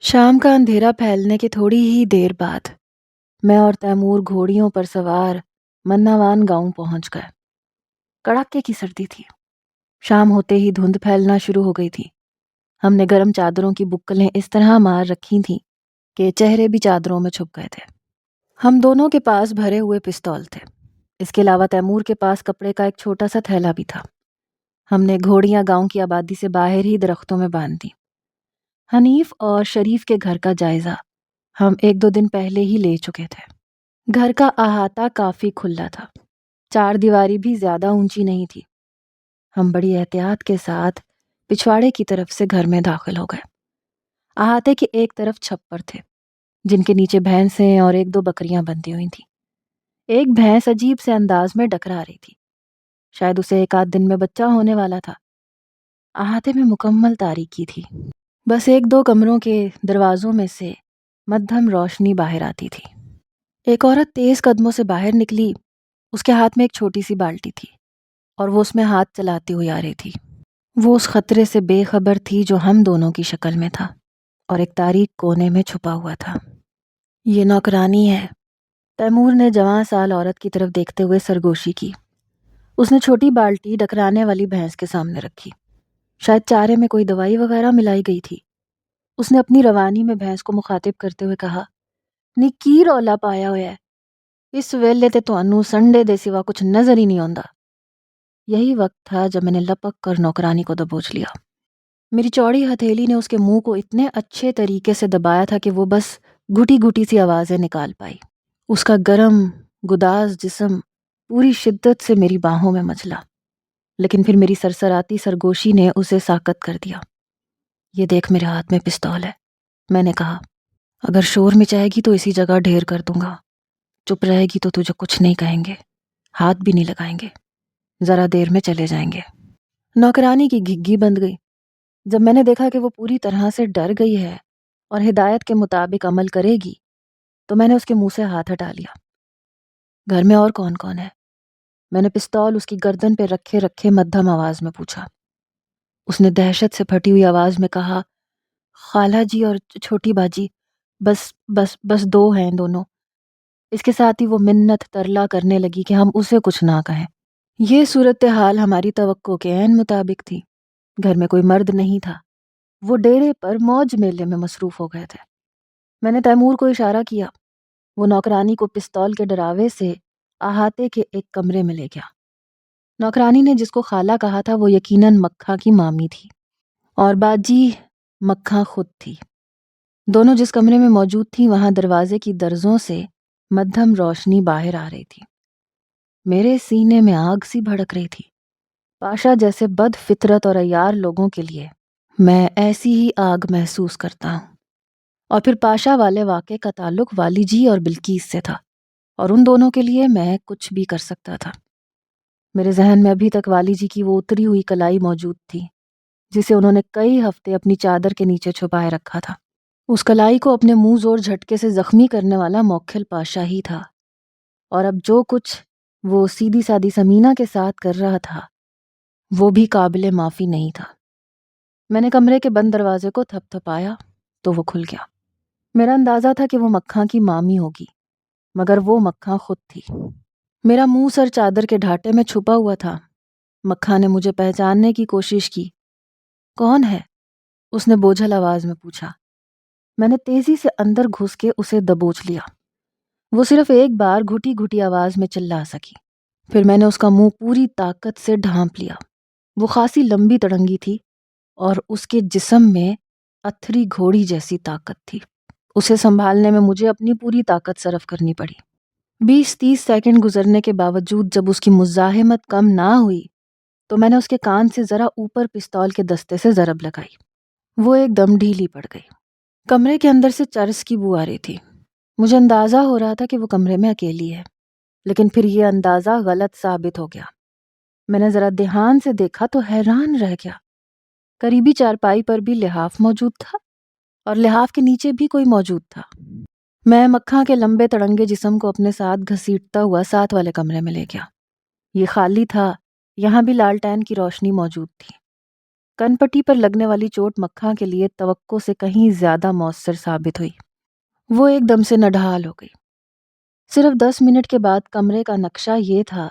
شام کا اندھیرا پھیلنے کے تھوڑی ہی دیر بعد میں اور تیمور گھوڑیوں پر سوار مناوان گاؤں پہنچ گئے۔ کڑاکے کی سردی تھی۔ شام ہوتے ہی دھند پھیلنا شروع ہو گئی تھی۔ ہم نے گرم چادروں کی بکلیں اس طرح مار رکھی تھیں کہ چہرے بھی چادروں میں چھپ گئے تھے۔ ہم دونوں کے پاس بھرے ہوئے پستول تھے۔ اس کے علاوہ تیمور کے پاس کپڑے کا ایک چھوٹا سا تھیلا بھی تھا۔ ہم نے گھوڑیاں گاؤں کی آبادی سے باہر ہی درختوں میں باندھ دی۔ حنیف اور شریف کے گھر کا جائزہ ہم 1-2 دن پہلے ہی لے چکے تھے۔ گھر کا احاطہ کافی کھلا تھا۔ 4 دیواری بھی زیادہ اونچی نہیں تھی۔ ہم بڑی احتیاط کے ساتھ پچھواڑے کی طرف سے گھر میں داخل ہو گئے۔ احاطے کے ایک طرف چھپر تھے جن کے نیچے بھینسیں اور 1-2 بکریاں بندھی ہوئی تھیں۔ ایک بھینس عجیب سے انداز میں ڈکرا رہی تھی۔ شاید اسے 1-8 دن میں بچہ ہونے والا تھا۔ احاطے میں مکمل تاریکی تھی۔ بس 1-2 کمروں کے دروازوں میں سے مدھم روشنی باہر آتی تھی۔ ایک عورت تیز قدموں سے باہر نکلی۔ اس کے ہاتھ میں ایک چھوٹی سی بالٹی تھی اور وہ اس میں ہاتھ چلاتی ہوئی آ رہی تھی۔ وہ اس خطرے سے بے خبر تھی جو ہم دونوں کی شکل میں تھا اور ایک تاریک کونے میں چھپا ہوا تھا۔ یہ نوکرانی ہے، تیمور نے جوان سال عورت کی طرف دیکھتے ہوئے سرگوشی کی۔ اس نے چھوٹی بالٹی ڈکرانے والی بھینس کے سامنے رکھی۔ شاید چارے میں کوئی دوائی وغیرہ ملائی گئی تھی۔ اس نے اپنی روانی میں بھینس کو مخاطب کرتے ہوئے کہا، "نی کی رولا پایا ہوا ہے؟ اس ویلے تے تانوں سنڈے دے سوا کچھ نظر ہی نہیں آندا۔" یہی وقت تھا جب میں نے لپک کر نوکرانی کو دبوچ لیا۔ میری چوڑی ہتھیلی نے اس کے منہ کو اتنے اچھے طریقے سے دبایا تھا کہ وہ بس گھٹی گھٹی سی آوازیں نکال پائی۔ اس کا گرم گداز جسم پوری شدت سے میری باہوں میں مچلا، لیکن پھر میری سرسراتی سرگوشی نے اسے ساکت کر دیا۔ "یہ دیکھ، میرے ہاتھ میں پستول ہے." میں نے کہا، "اگر شور مچائے گی تو اسی جگہ ڈھیر کر دوں گا۔ چپ رہے گی تو تجھے کچھ نہیں کہیں گے، ہاتھ بھی نہیں لگائیں گے۔ ذرا دیر میں چلے جائیں گے۔" نوکرانی کی گھگی بند گئی۔ جب میں نے دیکھا کہ وہ پوری طرح سے ڈر گئی ہے اور ہدایت کے مطابق عمل کرے گی تو میں نے اس کے منہ سے ہاتھ ہٹا لیا۔ "گھر میں اور کون کون ہے؟" میں نے پستول اس کی گردن پہ رکھے رکھے مدھم آواز میں پوچھا۔ اس نے دہشت سے پھٹی ہوئی آواز میں کہا، "خالہ جی اور چھوٹی باجی، بس 2 ہیں دونوں۔" اس کے ساتھ ہی وہ منت ترلا کرنے لگی کہ ہم اسے کچھ نہ کہیں۔ یہ صورتحال ہماری توقع کے عین مطابق تھی۔ گھر میں کوئی مرد نہیں تھا۔ وہ ڈیرے پر موج میلے میں مصروف ہو گئے تھے۔ میں نے تیمور کو اشارہ کیا۔ وہ نوکرانی کو پستول کے ڈراوے سے احاطے کے ایک کمرے میں لے گیا۔ نوکرانی نے جس کو خالہ کہا تھا وہ یقیناً مکھا کی مامی تھی اور باجی مکھا خود تھی۔ دونوں جس کمرے میں موجود تھیں وہاں دروازے کی درزوں سے مدھم روشنی باہر آ رہی تھی۔ میرے سینے میں آگ سی بھڑک رہی تھی۔ پاشا جیسے بد فطرت اور عیار لوگوں کے لیے میں ایسی ہی آگ محسوس کرتا ہوں۔ اور پھر پاشا والے واقعے کا تعلق والی جی اور بلقیس سے تھا اور ان دونوں کے لیے میں کچھ بھی کر سکتا تھا۔ میرے ذہن میں ابھی تک والی جی کی وہ اتری ہوئی کلائی موجود تھی جسے انہوں نے کئی ہفتے اپنی چادر کے نیچے چھپائے رکھا تھا۔ اس کلائی کو اپنے منہ زور جھٹکے سے زخمی کرنے والا موکھل پاشا ہی تھا، اور اب جو کچھ وہ سیدھی سادی سمینہ کے ساتھ کر رہا تھا وہ بھی قابل معافی نہیں تھا۔ میں نے کمرے کے بند دروازے کو تھپ تھپایا تو وہ کھل گیا۔ میرا اندازہ تھا کہ وہ مکھاں کی مامی ہوگی، مگر وہ مکھاں خود تھی۔ میرا منہ سر چادر کے ڈھاٹے میں چھپا ہوا تھا۔ مکھاں نے مجھے پہچاننے کی کوشش کی۔ "کون ہے؟" اس نے بوجھل آواز میں پوچھا۔ میں نے تیزی سے اندر گھس کے اسے دبوچ لیا۔ وہ صرف ایک بار گھٹی گھٹی آواز میں چلا سکی، پھر میں نے اس کا منہ پوری طاقت سے ڈھانپ لیا۔ وہ خاصی لمبی تڑنگی تھی اور اس کے جسم میں اتھری گھوڑی جیسی طاقت تھی۔ اسے سنبھالنے میں مجھے اپنی پوری طاقت صرف کرنی پڑی۔ 20-30 سیکنڈ گزرنے کے باوجود جب اس کی مزاحمت کم نہ ہوئی تو میں نے اس کے کان سے ذرا اوپر پستول کے دستے سے ضرب لگائی۔ وہ ایک دم ڈھیلی پڑ گئی۔ کمرے کے اندر سے چرس کی بو آ رہی تھی۔ مجھے اندازہ ہو رہا تھا کہ وہ کمرے میں اکیلی ہے، لیکن پھر یہ اندازہ غلط ثابت ہو گیا۔ میں نے ذرا دھیان سے دیکھا تو حیران رہ گیا۔ قریبی چارپائی پر بھی لحاف موجود تھا اور لحاف کے نیچے بھی کوئی موجود تھا۔ میں مکھاں کے لمبے تڑنگے جسم کو اپنے ساتھ گھسیٹتا ہوا ساتھ والے کمرے میں لے گیا۔ یہ خالی تھا، یہاں بھی لالٹین کی روشنی موجود تھی۔ کن پٹی پر لگنے والی چوٹ مکھاں کے لیے توقع سے کہیں زیادہ مؤثر ثابت ہوئی۔ وہ ایک دم سے نڈھال ہو گئی۔ صرف 10 منٹ کے بعد کمرے کا نقشہ یہ تھا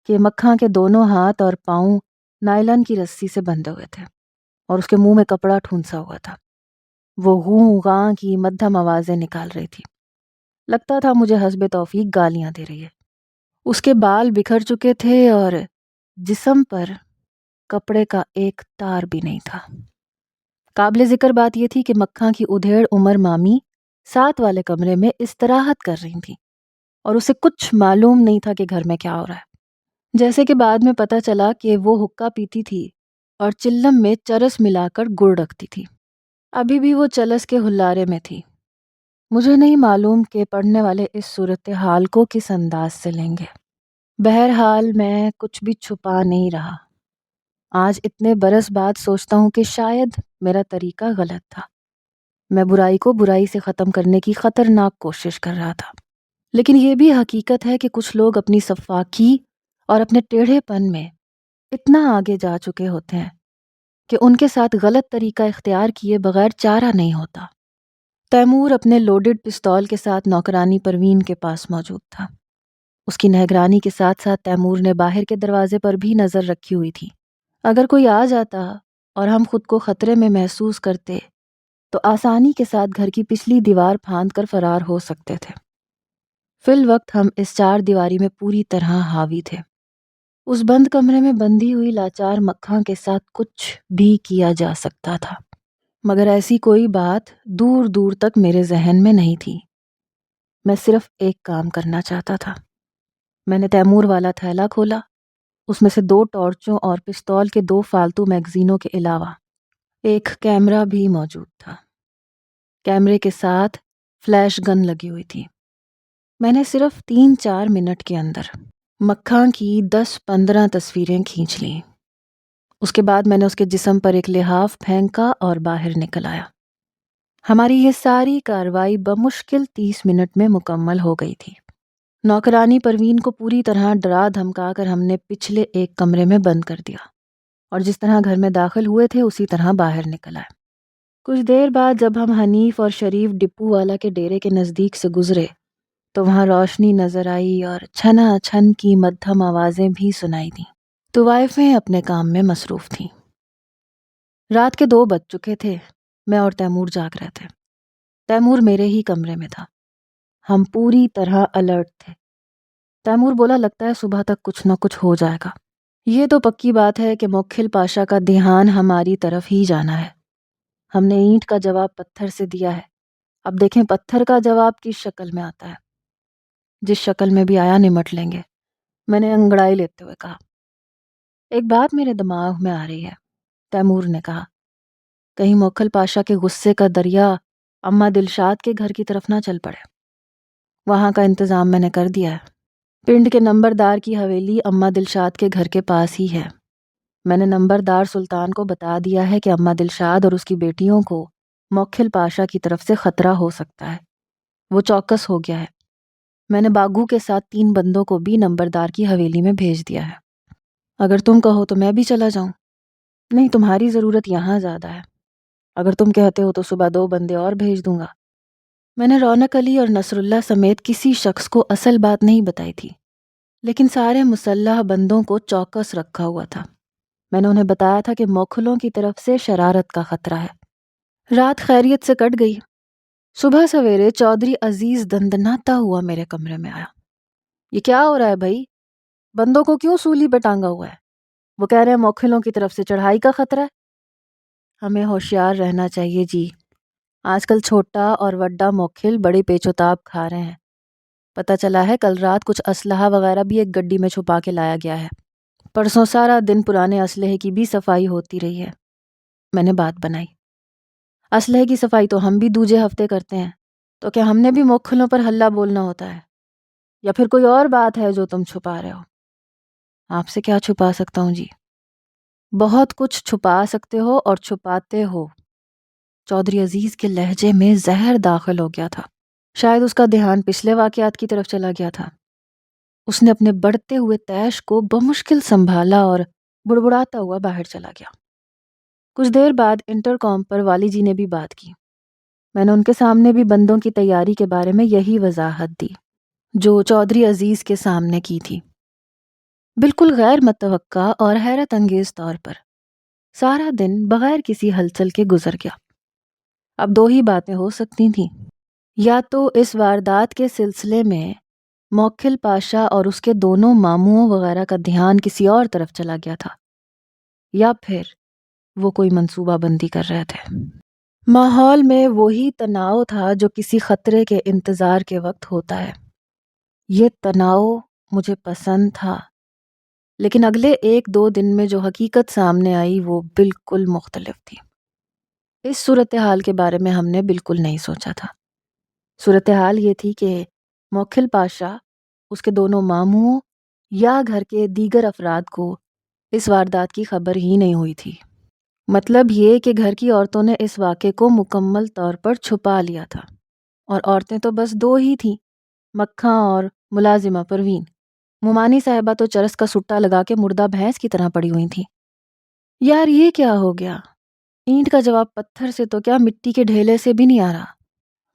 کہ مکھاں کے دونوں ہاتھ اور پاؤں نائلن کی رسی سے بندھے ہوئے تھے اور اس کے منہ میں کپڑا ٹھونسا ہوا تھا۔ وہ ہوں غاں کی مدھم آوازیں نکال رہی تھی۔ لگتا تھا مجھے حسب توفیق گالیاں دے رہی ہے۔ اس کے بال بکھر چکے تھے اور جسم پر کپڑے کا ایک تار بھی نہیں تھا۔ قابل ذکر بات یہ تھی کہ مکھاں کی ادھیڑ عمر مامی ساتھ والے کمرے میں استراحت کر رہی تھیں اور اسے کچھ معلوم نہیں تھا کہ گھر میں کیا ہو رہا ہے۔ جیسے کہ بعد میں پتہ چلا کہ وہ حقہ پیتی تھی اور چلم میں چرس ملا کر گڑ رکھتی تھی۔ ابھی بھی وہ چلس کے ہلارے میں تھی۔ مجھے نہیں معلوم کہ پڑھنے والے اس صورتحال کو کس انداز سے لیں گے۔ بہرحال میں کچھ بھی چھپا نہیں رہا۔ آج اتنے برس بعد سوچتا ہوں کہ شاید میرا طریقہ غلط تھا۔ میں برائی کو برائی سے ختم کرنے کی خطرناک کوشش کر رہا تھا، لیکن یہ بھی حقیقت ہے کہ کچھ لوگ اپنی سفاکی اور اپنے ٹیڑھے پن میں اتنا آگے جا چکے ہوتے ہیں کہ ان کے ساتھ غلط طریقہ اختیار کیے بغیر چارہ نہیں ہوتا۔ تیمور اپنے لوڈڈ پستول کے ساتھ نوکرانی پروین کے پاس موجود تھا۔ اس کی نگرانی کے ساتھ ساتھ تیمور نے باہر کے دروازے پر بھی نظر رکھی ہوئی تھی۔ اگر کوئی آ جاتا اور ہم خود کو خطرے میں محسوس کرتے تو آسانی کے ساتھ گھر کی پچھلی دیوار پھاند کر فرار ہو سکتے تھے۔ فی الوقت ہم اس چار دیواری میں پوری طرح حاوی تھے۔ اس بند کمرے میں بندھی ہوئی لاچار مکھاں کے ساتھ کچھ بھی کیا جا سکتا تھا، مگر ایسی کوئی بات دور دور تک میرے ذہن میں نہیں تھی۔ میں صرف ایک کام کرنا چاہتا تھا۔ میں نے تیمور والا تھیلا کھولا۔ اس میں سے 2 ٹارچوں اور پستول کے 2 فالتو میگزینوں کے علاوہ ایک کیمرہ بھی موجود تھا۔ کیمرے کے ساتھ فلیش گن لگی ہوئی تھی۔ میں نے صرف 3-4 منٹ کے اندر مکھاں کی 10-15 تصویریں کھینچ لیں۔ اس کے بعد میں نے اس کے جسم پر ایک لحاف پھینکا اور باہر نکل آیا۔ ہماری یہ ساری کارروائی بمشکل 30 منٹ میں مکمل ہو گئی تھی۔ نوکرانی پروین کو پوری طرح ڈرا دھمکا کر ہم نے پچھلے ایک کمرے میں بند کر دیا اور جس طرح گھر میں داخل ہوئے تھے اسی طرح باہر نکل آئے۔ کچھ دیر بعد جب ہم حنیف اور شریف ڈپو والا کے ڈیرے کے نزدیک سے گزرے تو وہاں روشنی نظر آئی اور چھنا چھن کی مدھم آوازیں بھی سنائی دیں۔ طوائفیں اپنے کام میں مصروف تھیں۔ رات کے 2 بج چکے تھے۔ میں اور تیمور جاگ رہے تھے۔ تیمور میرے ہی کمرے میں تھا۔ ہم پوری طرح الرٹ تھے۔ تیمور بولا لگتا ہے صبح تک کچھ نہ کچھ ہو جائے گا۔ یہ تو پکی بات ہے کہ موکھل پاشا کا دھیان ہماری طرف ہی جانا ہے۔ ہم نے اینٹ کا جواب پتھر سے دیا ہے، اب دیکھیں پتھر کا جواب کس شکل میں آتا ہے۔ جس شکل میں بھی آیا نمٹ لیں گے، میں نے انگڑائی لیتے ہوئے کہا۔ ایک بات میرے دماغ میں آ رہی ہے، تیمور نے کہا، کہیں موکھل پاشا کے غصے کا دریا اماں دلشاد کے گھر کی طرف نہ چل پڑے۔ وہاں کا انتظام میں نے کر دیا ہے۔ پنڈ کے نمبردار کی حویلی اماں دلشاد کے گھر کے پاس ہی ہے۔ میں نے نمبردار سلطان کو بتا دیا ہے کہ اماں دلشاد اور اس کی بیٹیوں کو موکھل پاشا کی طرف سے خطرہ ہو سکتا ہے۔ وہ چوکس ہو گیا ہے۔ میں نے باگو کے ساتھ 3 بندوں کو بھی نمبردار کی حویلی میں بھیج دیا ہے۔ اگر تم کہو تو میں بھی چلا جاؤں۔ نہیں، تمہاری ضرورت یہاں زیادہ ہے۔ اگر تم کہتے ہو تو صبح 2 بندے اور بھیج دوں گا۔ میں نے رونق علی اور نصر اللہ سمیت کسی شخص کو اصل بات نہیں بتائی تھی، لیکن سارے مسلح بندوں کو چوکس رکھا ہوا تھا۔ میں نے انہیں بتایا تھا کہ موکھلوں کی طرف سے شرارت کا خطرہ ہے۔ رات خیریت سے کٹ گئی۔ صبح سویرے چودھری عزیز دندناتا ہوا میرے کمرے میں آیا۔ یہ کیا ہو رہا ہے بھائی؟ بندوں کو کیوں سولی پہ ٹانگا ہوا ہے؟ وہ کہہ رہے ہیں موکھلوں کی طرف سے چڑھائی کا خطرہ ہے۔ ہمیں ہوشیار رہنا چاہیے جی۔ آج کل چھوٹا اور وڈا موکھل بڑے پیچ و تاب کھا رہے ہیں۔ پتہ چلا ہے کل رات کچھ اسلحہ وغیرہ بھی ایک گڈی میں چھپا کے لایا گیا ہے۔ پرسوں سارا دن پرانے اسلحے کی بھی صفائی ہوتی رہی ہے۔ میں نے بات بنائی۔ اسلحے کی صفائی تو ہم بھی دوجے ہفتے کرتے ہیں، تو کیا ہم نے بھی موکھلوں پر ہلہ بولنا ہوتا ہے؟ یا پھر کوئی اور بات ہے جو تم چھپا رہے ہو؟ آپ سے کیا چھپا سکتا ہوں جی؟ بہت کچھ چھپا سکتے ہو اور چھپاتے ہو۔ چودھری عزیز کے لہجے میں زہر داخل ہو گیا تھا۔ شاید اس کا دھیان پچھلے واقعات کی طرف چلا گیا تھا۔ اس نے اپنے بڑھتے ہوئے تیش کو بمشکل سنبھالا اور بڑبڑاتا ہوا باہر چلا گیا۔ کچھ دیر بعد انٹر کام پر والی جی نے بھی بات کی۔ میں نے ان کے سامنے بھی بندوں کی تیاری کے بارے میں یہی وضاحت دی جو چودھری عزیز کے سامنے کی تھی، بالکل غیر متوقع اور حیرت انگیز طور پر۔ سارا دن بغیر کسی ہلچل کے گزر گیا۔ اب دو ہی باتیں ہو سکتی تھیں، یا تو اس واردات کے سلسلے میں موکھل پاشا اور اس کے دونوں ماموں وغیرہ کا دھیان کسی اور طرف چلا گیا تھا، یا پھر وہ کوئی منصوبہ بندی کر رہے تھے۔ ماحول میں وہی تناؤ تھا جو کسی خطرے کے انتظار کے وقت ہوتا ہے۔ یہ تناؤ مجھے پسند تھا، لیکن اگلے ایک دو دن میں جو حقیقت سامنے آئی وہ بالکل مختلف تھی۔ اس صورتحال کے بارے میں ہم نے بالکل نہیں سوچا تھا۔ صورتحال یہ تھی کہ موکھل پاشا، اس کے دونوں ماموں یا گھر کے دیگر افراد کو اس واردات کی خبر ہی نہیں ہوئی تھی۔ مطلب یہ کہ گھر کی عورتوں نے اس واقعے کو مکمل طور پر چھپا لیا تھا، اور عورتیں تو بس دو ہی تھیں، مکھاں اور ملازمہ پروین۔ مومانی صاحبہ تو چرس کا سٹا لگا کے مردہ بھینس کی طرح پڑی ہوئی تھیں۔ یار یہ کیا ہو گیا؟ اینٹ کا جواب پتھر سے تو کیا مٹی کے ڈھیلے سے بھی نہیں آ رہا۔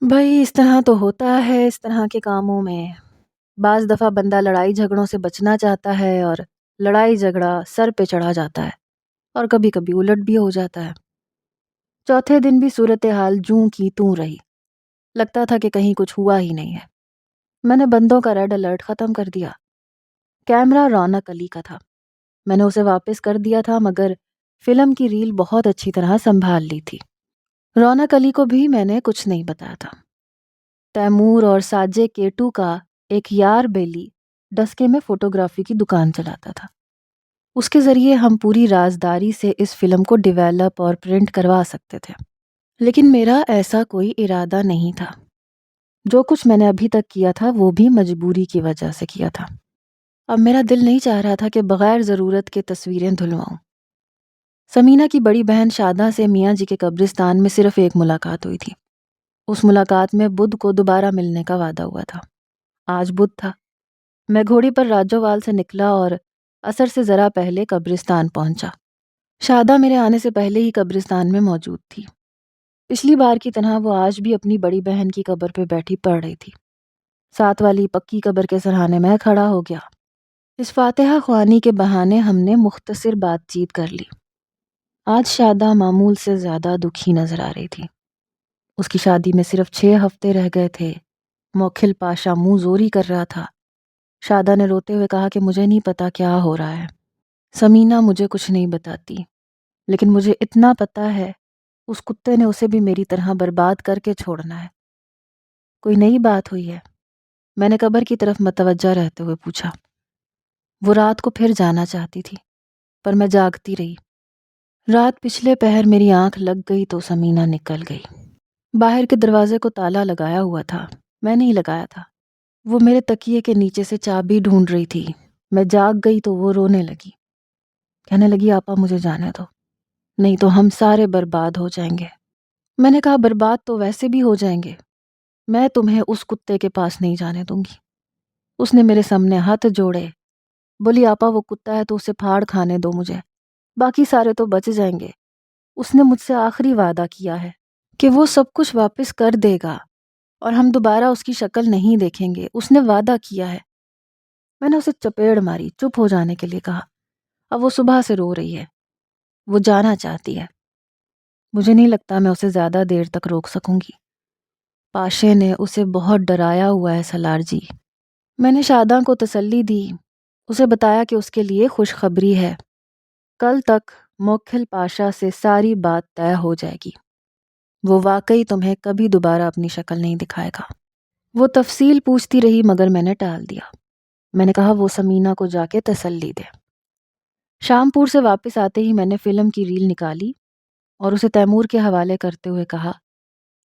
بھائی اس طرح تو ہوتا ہے اس طرح کے کاموں میں۔ بعض دفعہ بندہ لڑائی جھگڑوں سے بچنا چاہتا ہے اور لڑائی جھگڑا سر پہ چڑھا جاتا ہے، اور کبھی کبھی الٹ بھی ہو جاتا ہے۔ چوتھے دن بھی صورتحال جوں کی توں رہی، لگتا تھا کہ کہیں کچھ ہوا ہی نہیں ہے۔ میں نے بندوں کا ریڈ الرٹ ختم کر دیا۔ کیمرہ رونق علی کا تھا، میں نے اسے واپس کر دیا تھا، مگر فلم کی ریل بہت اچھی طرح سنبھال لی تھی۔ رونق علی کو بھی میں نے کچھ نہیں بتایا تھا۔ تیمور اور ساجے کیٹو کا ایک یار بیلی ڈسکے میں فوٹوگرافی کی دکان چلاتا تھا۔ اس کے ذریعے ہم پوری رازداری سے اس فلم کو ڈیویلپ اور پرنٹ کروا سکتے تھے، لیکن میرا ایسا کوئی ارادہ نہیں تھا۔ جو کچھ میں نے ابھی تک کیا تھا وہ بھی مجبوری کی وجہ سے کیا تھا۔ اب میرا دل نہیں چاہ رہا تھا کہ بغیر ضرورت کے تصویریں دھلواؤں۔ سمینہ کی بڑی بہن شادہ سے میاں جی کے قبرستان میں صرف ایک ملاقات ہوئی تھی۔ اس ملاقات میں بدھ کو دوبارہ ملنے کا وعدہ ہوا تھا۔ آج بدھ تھا۔ میں گھوڑی پر راجووال سے نکلا اور عصر سے ذرا پہلے قبرستان پہنچا۔ شادہ میرے آنے سے پہلے ہی قبرستان میں موجود تھی۔ پچھلی بار کی طرح وہ آج بھی اپنی بڑی بہن کی قبر پہ بیٹھی پڑھ رہی تھی۔ ساتھ والی پکی قبر کے سرہانے میں کھڑا ہو گیا۔ اس فاتحہ خوانی کے بہانے ہم نے مختصر بات چیت کر لی۔ آج شادہ معمول سے زیادہ دکھی نظر آ رہی تھی۔ اس کی شادی میں صرف 6 ہفتے رہ گئے تھے۔ موکھل پاشا منہ زوری کر رہا تھا۔ شادہ نے روتے ہوئے کہا کہ مجھے نہیں پتا کیا ہو رہا ہے۔ سمینہ مجھے کچھ نہیں بتاتی، لیکن مجھے اتنا پتا ہے اس کتے نے اسے بھی میری طرح برباد کر کے چھوڑنا ہے۔ کوئی نئی بات ہوئی ہے؟ میں نے قبر کی طرف متوجہ رہتے ہوئے پوچھا۔ وہ رات کو پھر جانا چاہتی تھی، پر میں جاگتی رہی۔ رات پچھلے پہر میری آنکھ لگ گئی تو سمینہ نکل گئی۔ باہر کے دروازے کو تالا لگایا ہوا تھا، میں نہیں لگایا تھا۔ وہ میرے تکیے کے نیچے سے چابی ڈھونڈ رہی تھی۔ میں جاگ گئی تو وہ رونے لگی، کہنے لگی آپا مجھے جانے دو، نہیں تو ہم سارے برباد ہو جائیں گے۔ میں نے کہا برباد تو ویسے بھی ہو جائیں گے، میں تمہیں اس کتے کے پاس نہیں جانے دوں گی۔ اس نے میرے سامنے ہاتھ جوڑے، بولی آپا وہ کتا ہے تو اسے پھاڑ کھانے دو مجھے، باقی سارے تو بچ جائیں گے۔ اس نے مجھ سے آخری وعدہ کیا ہے کہ وہ سب کچھ واپس کر دے گا اور ہم دوبارہ اس کی شکل نہیں دیکھیں گے۔ اس نے وعدہ کیا ہے۔ میں نے اسے چپیڑ ماری، چپ ہو جانے کے لیے کہا۔ اب وہ صبح سے رو رہی ہے، وہ جانا چاہتی ہے۔ مجھے نہیں لگتا میں اسے زیادہ دیر تک روک سکوں گی۔ پاشے نے اسے بہت ڈرایا ہوا ہے سالار جی۔ میں نے شاداں کو تسلی دی، اسے بتایا کہ اس کے لیے خوشخبری ہے، کل تک موکھل پاشا سے ساری بات طے ہو جائے گی۔ وہ واقعی تمہیں کبھی دوبارہ اپنی شکل نہیں دکھائے گا۔ وہ تفصیل پوچھتی رہی مگر میں نے ٹال دیا۔ میں نے کہا وہ سمینہ کو جا کے تسلی دے۔ شام پور سے واپس آتے ہی میں نے فلم کی ریل نکالی اور اسے تیمور کے حوالے کرتے ہوئے کہا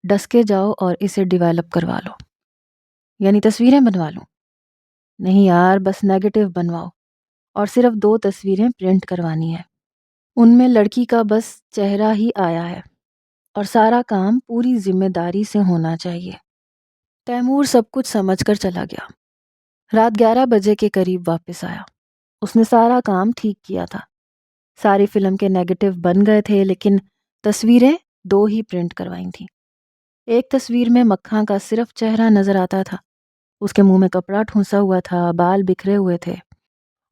ڈسکے جاؤ اور اسے ڈیویلپ کروا لو، یعنی تصویریں بنوا لوں۔ نہیں یار، بس نیگیٹو بنواؤ اور صرف 2 تصویریں پرنٹ کروانی ہے۔ ان میں لڑکی کا بس چہرہ ہی آیا ہے اور سارا کام پوری ذمہ داری سے ہونا چاہیے۔ تیمور سب کچھ سمجھ کر چلا گیا۔ رات 11 بجے کے قریب واپس آیا۔ اس نے سارا کام ٹھیک کیا تھا، ساری فلم کے نیگیٹو بن گئے تھے، لیکن تصویریں 2 ہی پرنٹ کروائی تھیں۔ ایک تصویر میں مکھاں کا صرف چہرہ نظر آتا تھا، اس کے منہ میں کپڑا ٹھونسا ہوا تھا، بال بکھرے ہوئے تھے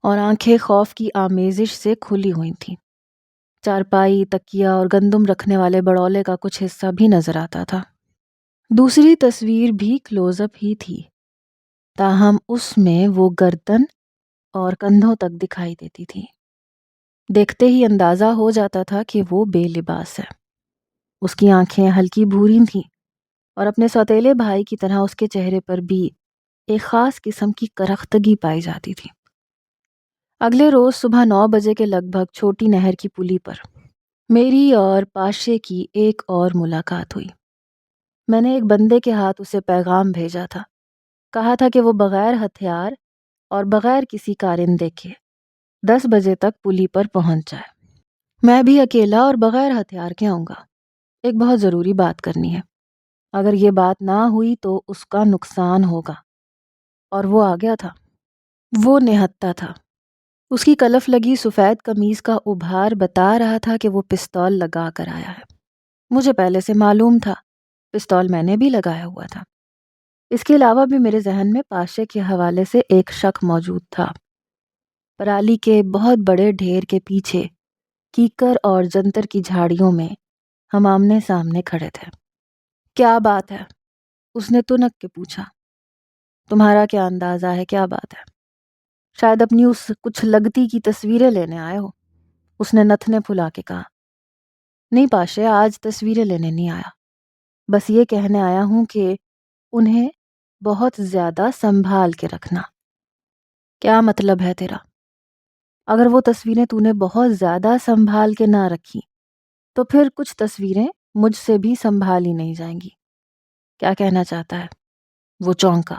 اور آنکھیں خوف کی آمیزش سے کھلی ہوئی تھیں۔ چارپائی، تکیا اور گندم رکھنے والے بڑولے کا کچھ حصہ بھی نظر آتا تھا۔ دوسری تصویر بھی کلوز اپ ہی تھی، تاہم اس میں وہ گردن اور کندھوں تک دکھائی دیتی تھی۔ دیکھتے ہی اندازہ ہو جاتا تھا کہ وہ بے لباس ہے۔ اس کی آنکھیں ہلکی بھوری تھیں اور اپنے سوتیلے بھائی کی طرح اس کے چہرے پر بھی ایک خاص قسم کی کرختگی پائی جاتی تھی۔ اگلے روز صبح 9 بجے کے لگ بھگ چھوٹی نہر کی پلی پر میری اور پاشے کی ایک اور ملاقات ہوئی۔ میں نے ایک بندے کے ہاتھ اسے پیغام بھیجا تھا، کہا تھا کہ وہ بغیر ہتھیار اور بغیر کسی کارندے کے 10 بجے تک پلی پر پہنچ جائے۔ میں بھی اکیلا اور بغیر ہتھیار کے آؤں گا، ایک بہت ضروری بات کرنی ہے۔ اگر یہ بات نہ ہوئی تو اس کا نقصان ہوگا۔ اور وہ آ گیا تھا۔ وہ نہتھا تھا۔ اس کی کلف لگی سفید قمیض کا ابھار بتا رہا تھا کہ وہ پستول لگا کر آیا ہے۔ مجھے پہلے سے معلوم تھا، پستول میں نے بھی لگایا ہوا تھا۔ اس کے علاوہ بھی میرے ذہن میں پاشے کے حوالے سے ایک شک موجود تھا۔ پرالی کے بہت بڑے ڈھیر کے پیچھے کیکر اور جنتر کی جھاڑیوں میں ہم آمنے سامنے کھڑے تھے۔ کیا بات ہے؟ اس نے تنک کے پوچھا۔ تمہارا کیا اندازہ ہے کیا بات ہے؟ شاید اپنی اس کچھ لگتی کی تصویریں لینے آئے ہو، اس نے نتنے پھلا کے کہا۔ نہیں پاشے، آج تصویریں لینے نہیں آیا، بس یہ کہنے آیا ہوں کہ انہیں بہت زیادہ سنبھال کے رکھنا۔ کیا مطلب ہے تیرا؟ اگر وہ تصویریں تو نے بہت زیادہ سنبھال کے نہ رکھی تو پھر کچھ تصویریں مجھ سے بھی سنبھالی نہیں جائیں گی۔ کیا کہنا چاہتا ہے؟ وہ چونکا۔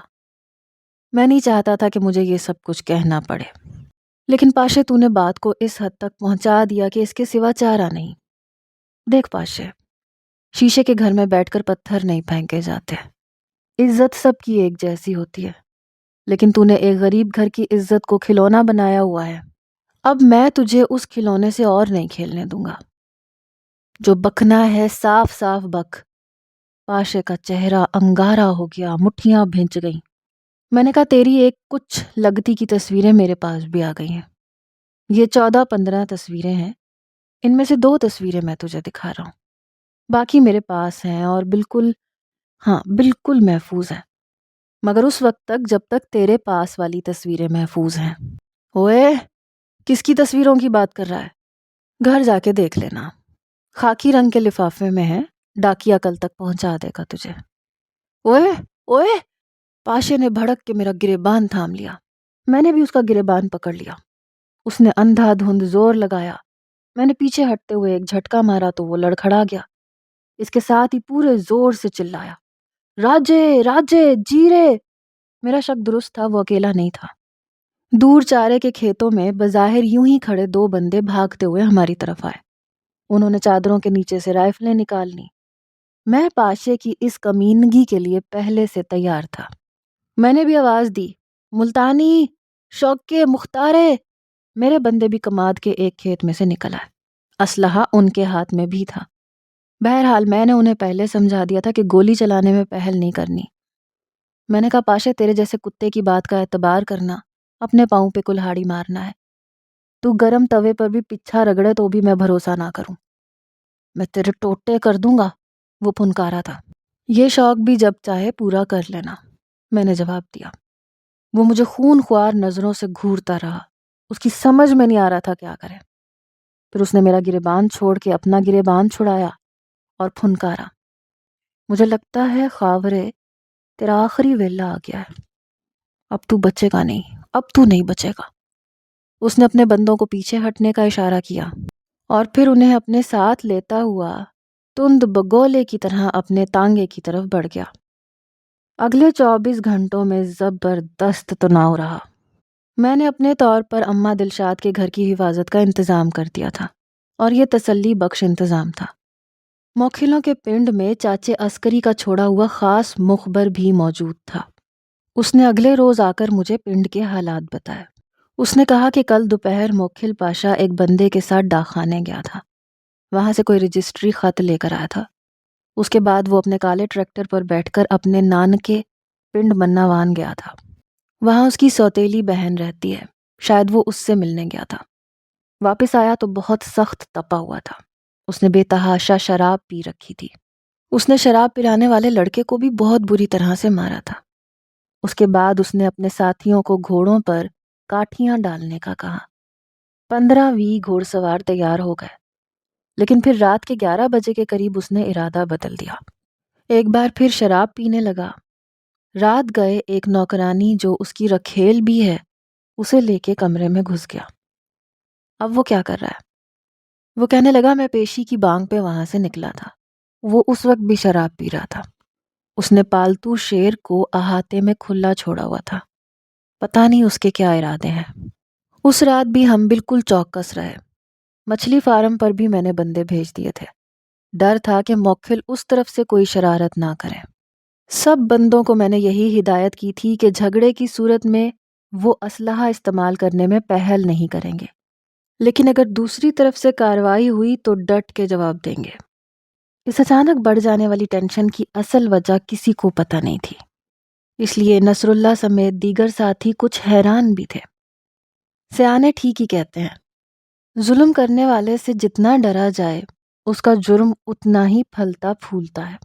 میں نہیں چاہتا تھا کہ مجھے یہ سب کچھ کہنا پڑے، لیکن پاشے تو نے بات کو اس حد تک پہنچا دیا کہ اس کے سوا چارہ نہیں۔ دیکھ پاشے، شیشے کے گھر میں بیٹھ کر پتھر نہیں پھینکے جاتے۔ عزت سب کی ایک جیسی ہوتی ہے، لیکن تو نے ایک غریب گھر کی عزت کو کھلونا بنایا ہوا ہے۔ اب میں تجھے اس کھلونے سے اور نہیں کھیلنے دوں گا۔ جو بکنا ہے صاف صاف بک۔ پاشے کا چہرہ انگارا ہو گیا، مٹھیاں بھنچ گئیں۔ میں نے کہا تیری ایک کچھ لگتی کی تصویریں میرے پاس بھی آ گئی ہیں۔ یہ 14-15 تصویریں ہیں، ان میں سے 2 تصویریں میں تجھے دکھا رہا ہوں، باقی میرے پاس ہیں اور بالکل محفوظ ہیں، مگر اس وقت تک جب تک تیرے پاس والی تصویریں محفوظ ہیں۔ اوئے، کس کی تصویروں کی بات کر رہا ہے؟ گھر جا کے دیکھ لینا، خاکی رنگ کے لفافے میں ہے، ڈاکیا کل تک پہنچا دے گا تجھے۔ اوئے، پاشے نے بھڑک کے میرا گریبان تھام لیا۔ میں نے بھی اس کا گریبان پکڑ لیا۔ اس نے اندھا دھند زور لگایا۔ میں نے پیچھے ہٹتے ہوئے ایک جھٹکا مارا تو وہ لڑکھڑا گیا۔ اس کے ساتھ ہی پورے زور سے چلایا، راجے جیرے۔ میرا شک درست تھا، وہ اکیلا نہیں تھا۔ دور چارے کے کھیتوں میں بظاہر یوں ہی کھڑے 2 بندے بھاگتے ہوئے ہماری طرف آئے۔ انہوں نے چادروں کے نیچے سے رائفلیں نکال لیں۔ میں پاشے کی اس کمینگی کے لیے پہلے سے تیار تھا۔ میں نے بھی آواز دی، ملتانی، شوق کے مختارے۔ میرے بندے بھی کماد کے ایک کھیت میں سے نکل آئے، اسلحہ ان کے ہاتھ میں بھی تھا۔ بہرحال میں نے انہیں پہلے سمجھا دیا تھا کہ گولی چلانے میں پہل نہیں کرنی۔ میں نے کہا پاشے، تیرے جیسے کتے کی بات کا اعتبار کرنا اپنے پاؤں پہ کلہاڑی مارنا ہے۔ تو گرم توے پر بھی پچھا رگڑے تو بھی میں بھروسہ نہ کروں، میں تیرے ٹوٹے کر دوں گا۔ وہ پھنکارا تھا۔ یہ شوق بھی جب چاہے پورا کر لینا، میں نے جواب دیا۔ وہ مجھے خون خوار نظروں سے گھورتا رہا، اس کی سمجھ میں نہیں آ رہا تھا کیا کرے۔ پھر اس نے میرا گریبان چھوڑ کے اپنا گریبان چھڑایا اور پھنکارا، مجھے لگتا ہے خاورے تیرا آخری ویلا آ گیا ہے، اب تو بچے گا نہیں، اب تو نہیں بچے گا۔ اس نے اپنے بندوں کو پیچھے ہٹنے کا اشارہ کیا اور پھر انہیں اپنے ساتھ لیتا ہوا تند بگولے کی طرح اپنے تانگے کی طرف بڑھ گیا۔ اگلے 24 گھنٹوں میں زبردست تناؤ رہا۔ میں نے اپنے طور پر اماں دلشاد کے گھر کی حفاظت کا انتظام کر دیا تھا، اور یہ تسلی بخش انتظام تھا۔ موکھلوں کے پنڈ میں چاچے عسکری کا چھوڑا ہوا خاص مخبر بھی موجود تھا۔ اس نے اگلے روز آ کر مجھے پنڈ کے حالات بتائے۔ اس نے کہا کہ کل دوپہر موکھل پاشا ایک بندے کے ساتھ ڈاک خانے گیا تھا، وہاں سے کوئی رجسٹری خط لے کر آیا تھا۔ اس کے بعد وہ اپنے کالے ٹریکٹر پر بیٹھ کر اپنے نانکے پنڈ مناوان گیا تھا۔ وہاں اس کی سوتیلی بہن رہتی ہے، شاید وہ اس سے ملنے گیا تھا۔ واپس آیا تو بہت سخت تپا ہوا تھا۔ اس نے بے تحاشا شراب پی رکھی تھی۔ اس نے شراب پلانے والے لڑکے کو بھی بہت بری طرح سے مارا تھا۔ اس کے بعد اس نے اپنے ساتھیوں کو گھوڑوں پر کاٹھیاں ڈالنے کا کہا۔ 15-20 گھوڑ سوار تیار ہو گئے، لیکن پھر رات کے 11 بجے کے قریب اس نے ارادہ بدل دیا۔ ایک بار پھر شراب پینے لگا۔ رات گئے ایک نوکرانی جو اس کی رکھیل بھی ہے اسے لے کے کمرے میں گھس گیا۔ اب وہ کیا کر رہا ہے؟ وہ کہنے لگا میں پیشی کی بانگ پہ وہاں سے نکلا تھا۔ وہ اس وقت بھی شراب پی رہا تھا۔ اس نے پالتو شیر کو احاطے میں کھلا چھوڑا ہوا تھا۔ پتہ نہیں اس کے کیا ارادے ہیں۔ اس رات بھی ہم بالکل چوکس رہے۔ مچھلی فارم پر بھی میں نے بندے بھیج دیے تھے۔ ڈر تھا کہ موکھل اس طرف سے کوئی شرارت نہ کرے۔ سب بندوں کو میں نے یہی ہدایت کی تھی کہ جھگڑے کی صورت میں وہ اسلحہ استعمال کرنے میں پہل نہیں کریں گے، لیکن اگر دوسری طرف سے کارروائی ہوئی تو ڈٹ کے جواب دیں گے۔ اس اچانک بڑھ جانے والی ٹینشن کی اصل وجہ کسی کو پتہ نہیں تھی، اس لیے نصر اللہ سمیت دیگر ساتھی کچھ حیران بھی تھے۔ سیانے ٹھیک ہی کہتے ہیں، ظلم کرنے والے سے جتنا ڈرا جائے اس کا جرم اتنا ہی پھلتا پھولتا ہے۔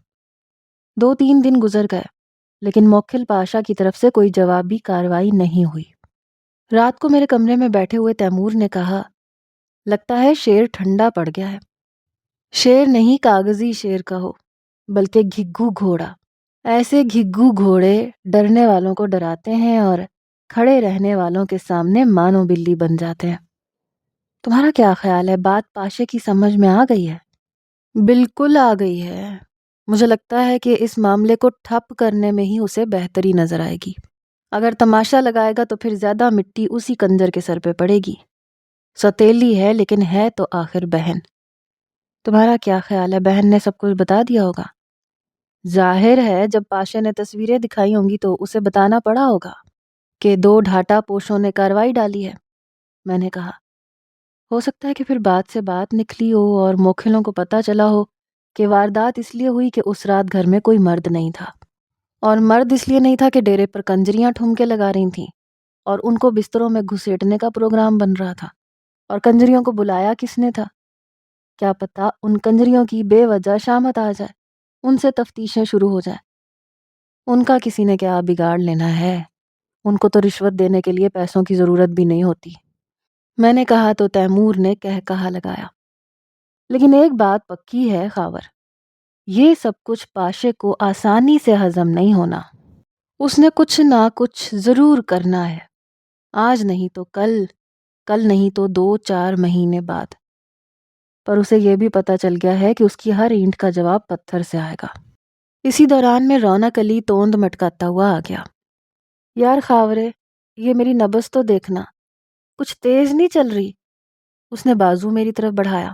2-3 دن گزر گئے، لیکن موکھل پاشا کی طرف سے کوئی جوابی کارروائی نہیں ہوئی۔ رات کو میرے کمرے میں بیٹھے ہوئے تیمور نے کہا، لگتا ہے شیر ٹھنڈا پڑ گیا ہے۔ شیر نہیں، کاغذی شیر کہو، بلکہ گھگو گھوڑا۔ ایسے گھگو گھوڑے ڈرنے والوں کو ڈراتے ہیں اور کھڑے رہنے والوں کے سامنے مانو بلی بن جاتے ہیں۔ تمہارا کیا خیال ہے؟ بات پاشے کی سمجھ میں آ گئی ہے؟ بالکل آ گئی ہے۔ مجھے لگتا ہے کہ اس معاملے کو ٹھپ کرنے میں ہی اسے بہتری نظر آئے گی۔ اگر تماشا لگائے گا تو پھر زیادہ مٹی اسی کنجر کے سر پہ پڑے گی۔ سوتیلی ہے لیکن ہے تو آخر بہن۔ تمہارا کیا خیال ہے؟ بہن نے سب کچھ بتا دیا ہوگا؟ ظاہر ہے جب پاشے نے تصویریں دکھائی ہوں گی تو اسے بتانا پڑا ہوگا کہ 2 ڈھاٹا پوشوں نے کارروائی ڈالی ہے، میں نے کہا۔ ہو سکتا ہے کہ پھر بات سے بات نکلی ہو اور موکھلوں کو پتہ چلا ہو کہ واردات اس لیے ہوئی کہ اس رات گھر میں کوئی مرد نہیں تھا، اور مرد اس لیے نہیں تھا کہ ڈیرے پر کنجریاں ٹھمکے لگا رہی تھیں اور ان کو بستروں میں گھسیٹنے کا پروگرام بن رہا تھا۔ اور کنجریوں کو بلایا کس نے تھا؟ کیا پتہ ان کنجریوں کی بے وجہ شامت آ جائے، ان سے تفتیشیں شروع ہو جائیں۔ ان کا کسی نے کیا بگاڑ لینا ہے؟ ان کو تو رشوت دینے کے لیے پیسوں کی ضرورت بھی نہیں ہوتی، میں نے کہا تو تیمور نے کہا لگایا۔ لیکن ایک بات پکی ہے خاور، یہ سب کچھ پاشے کو آسانی سے ہضم نہیں ہونا۔ اس نے کچھ نہ کچھ ضرور کرنا ہے، آج نہیں تو کل، کل نہیں تو 2-4 مہینے بعد۔ پر اسے یہ بھی پتہ چل گیا ہے کہ اس کی ہر اینٹ کا جواب پتھر سے آئے گا۔ اسی دوران میں رونق علی توند مٹکاتا ہوا آ گیا۔ یار خاورے، یہ میری نبض تو دیکھنا، کچھ تیز نہیں چل رہی۔ اس نے بازو میری طرف بڑھایا۔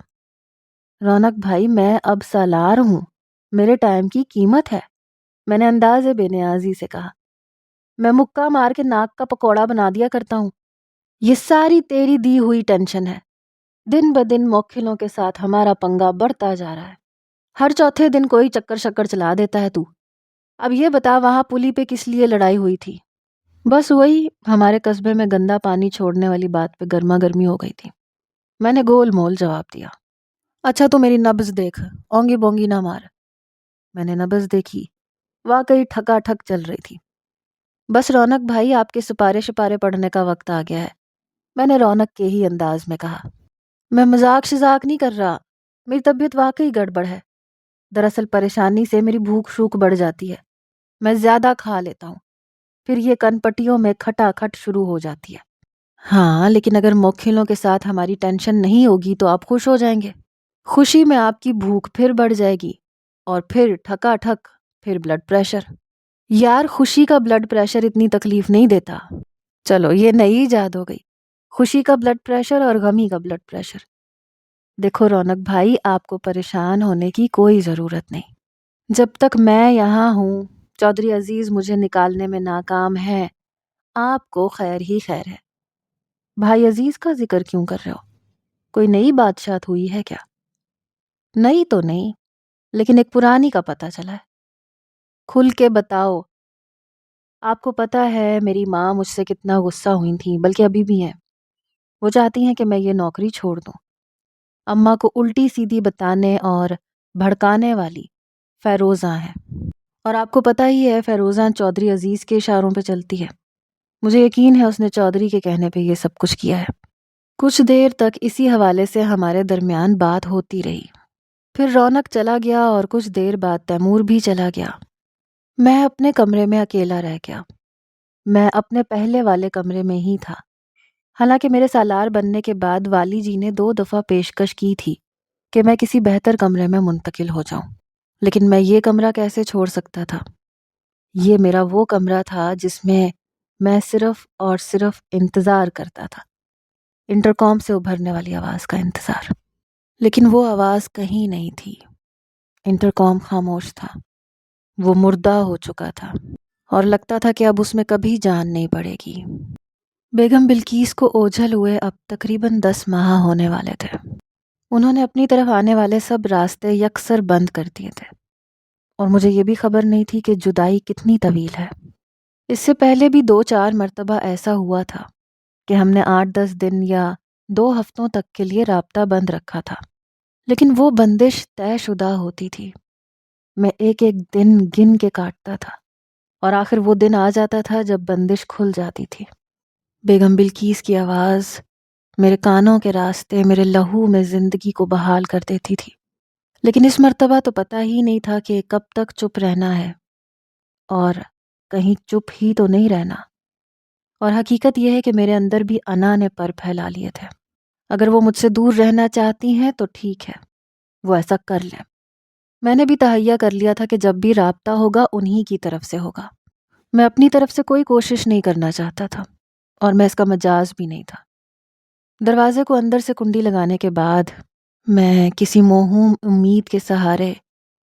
رونق بھائی، میں اب سالار ہوں، میرے ٹائم کی قیمت ہے، میں نے انداز بے نیازی سے کہا۔ میں مکہ مار کے ناک کا پکوڑا بنا دیا کرتا ہوں۔ یہ ساری تیری دی ہوئی ٹینشن ہے۔ دن بدن موکھلوں کے ساتھ ہمارا پنگا بڑھتا جا رہا ہے، ہر چوتھے دن کوئی چکر شکر چلا دیتا ہے تو۔ اب یہ بتا وہاں پلی پہ کس لیے لڑائی ہوئی تھی؟ بس وہی، ہمارے قصبے میں گندا پانی چھوڑنے والی بات پہ گرما گرمی ہو گئی تھی، میں نے گول مول جواب دیا۔ اچھا تو میری نبض دیکھ، اونگی بونگی نہ مار۔ میں نے نبض دیکھی، واقعی ٹھکا ٹھک چل رہی تھی۔ بس رونق بھائی، آپ کے سپارے شپارے پڑھنے کا وقت آ گیا ہے، میں نے رونق کے ہی انداز میں کہا۔ میں مذاق شذاق نہیں کر رہا، میری طبیعت واقعی گڑبڑ ہے۔ دراصل پریشانی سے میری بھوک شوک بڑھ جاتی ہے، میں زیادہ کھا لیتا ہوں، پھر یہ کن پٹیوں میں کھٹا کھٹ شروع ہو جاتی ہے۔ ہاں لیکن اگر موکھلوں کے ساتھ ہماری ٹینشن نہیں ہوگی تو آپ خوش ہو جائیں گے، خوشی میں آپ کی بھوک پھر بڑھ جائے گی، اور پھر ٹھکا ٹھک، پھر بلڈ پریشر۔ یار خوشی کا بلڈ پریشر اتنی تکلیف نہیں دیتا۔ چلو یہ نئی ایجاد ہو گئی، خوشی کا بلڈ پریشر اور غمی کا بلڈ پریشر۔ دیکھو رونق بھائی، آپ کو پریشان ہونے کی کوئی ضرورت نہیں، جب تک میں یہاں ہوں، چودھری عزیز مجھے نکالنے میں ناکام ہے، آپ کو خیر ہی خیر ہے۔ بھائی عزیز کا ذکر کیوں کر رہے ہو؟ کوئی نئی بادشاہت ہوئی ہے کیا؟ نئی تو نہیں، لیکن ایک پرانی کا پتہ چلا ہے۔ کھل کے بتاؤ۔ آپ کو پتہ ہے میری ماں مجھ سے کتنا غصہ ہوئی تھیں، بلکہ ابھی بھی ہیں۔ وہ چاہتی ہیں کہ میں یہ نوکری چھوڑ دوں۔ اماں کو الٹی سیدھی بتانے اور بھڑکانے والی فیروزاں ہے، اور آپ کو پتہ ہی ہے فیروزاں چودھری عزیز کے اشاروں پہ چلتی ہے۔ مجھے یقین ہے اس نے چودھری کے کہنے پہ یہ سب کچھ کیا ہے۔ کچھ دیر تک اسی حوالے سے ہمارے درمیان بات ہوتی رہی۔ پھر رونق چلا گیا اور کچھ دیر بعد تیمور بھی چلا گیا۔ میں اپنے کمرے میں اکیلا رہ گیا۔ میں اپنے پہلے والے کمرے میں ہی تھا، حالانکہ میرے سالار بننے کے بعد والی جی نے 2 دفعہ پیشکش کی تھی کہ میں کسی بہتر کمرے میں منتقل ہو جاؤں، لیکن میں یہ کمرہ کیسے چھوڑ سکتا تھا؟ یہ میرا وہ کمرہ تھا جس میں صرف اور صرف انتظار کرتا تھا، انٹرکام سے ابھرنے والی آواز کا انتظار۔ لیکن وہ آواز کہیں نہیں تھی۔ انٹرکام خاموش تھا، وہ مردہ ہو چکا تھا، اور لگتا تھا کہ اب اس میں کبھی جان نہیں پڑے گی۔ بیگم بلقیس کو اوجھل ہوئے اب تقریباً 10 ماہ ہونے والے تھے۔ انہوں نے اپنی طرف آنے والے سب راستے یکسر بند کر دیے تھے، اور مجھے یہ بھی خبر نہیں تھی کہ جدائی کتنی طویل ہے۔ اس سے پہلے بھی 2-4 مرتبہ ایسا ہوا تھا کہ ہم نے 8-10 دن یا 2 ہفتوں تک کے لیے رابطہ بند رکھا تھا، لیکن وہ بندش طے شدہ ہوتی تھی۔ میں ایک ایک دن گن کے کاٹتا تھا، اور آخر وہ دن آ جاتا تھا جب بندش کھل جاتی تھی۔ بیگم بلقیس کی آواز میرے کانوں کے راستے میرے لہو میں زندگی کو بحال کر دیتی تھی، لیکن اس مرتبہ تو پتہ ہی نہیں تھا کہ کب تک چپ رہنا ہے، اور کہیں چپ ہی تو نہیں رہنا۔ اور حقیقت یہ ہے کہ میرے اندر بھی انا نے پر پھیلا لیے تھے۔ اگر وہ مجھ سے دور رہنا چاہتی ہیں تو ٹھیک ہے، وہ ایسا کر لیں۔ میں نے بھی تہیہ کر لیا تھا کہ جب بھی رابطہ ہوگا انہی کی طرف سے ہوگا۔ میں اپنی طرف سے کوئی کوشش نہیں کرنا چاہتا تھا، اور میں اس کا مجاز بھی نہیں تھا۔ دروازے کو اندر سے کنڈی لگانے کے بعد میں کسی موہوم امید کے سہارے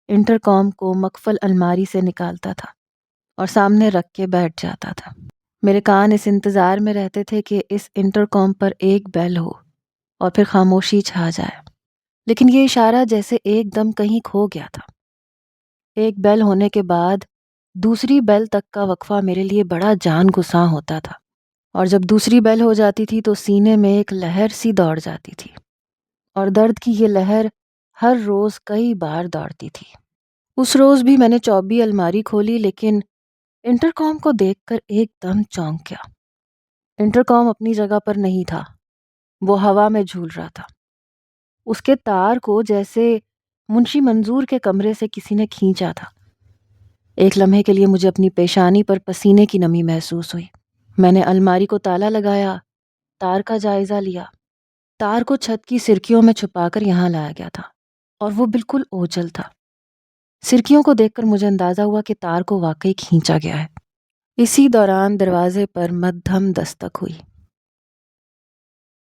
انٹرکام کو مقفل الماری سے نکالتا تھا اور سامنے رکھ کے بیٹھ جاتا تھا۔ میرے کان اس انتظار میں رہتے تھے کہ اس انٹرکام پر ایک بیل ہو اور پھر خاموشی چھا جائے، لیکن یہ اشارہ جیسے ایک دم کہیں کھو گیا تھا۔ ایک بیل ہونے کے بعد دوسری بیل تک کا وقفہ میرے لیے بڑا جان گساں ہوتا تھا، اور جب دوسری بیل ہو جاتی تھی تو سینے میں ایک لہر سی دوڑ جاتی تھی، اور درد کی یہ لہر ہر روز کئی بار دوڑتی تھی۔ اس روز بھی میں نے چوبی الماری کھولی، لیکن انٹرکام کو دیکھ کر ایک دم چونک گیا۔ انٹرکام اپنی جگہ پر نہیں تھا، وہ ہوا میں جھول رہا تھا۔ اس کے تار کو جیسے منشی منظور کے کمرے سے کسی نے کھینچا تھا۔ ایک لمحے کے لیے مجھے اپنی پیشانی پر پسینے کی نمی محسوس ہوئی۔ میں نے الماری کو تالا لگایا، تار کا جائزہ لیا۔ تار کو چھت کی سرکیوں میں چھپا کر یہاں لایا گیا تھا، اور وہ بالکل اوجھل تھا۔ سرکیوں کو دیکھ کر مجھے اندازہ ہوا کہ تار کو واقعی کھینچا گیا ہے۔ اسی دوران دروازے پر مدھم دستک ہوئی۔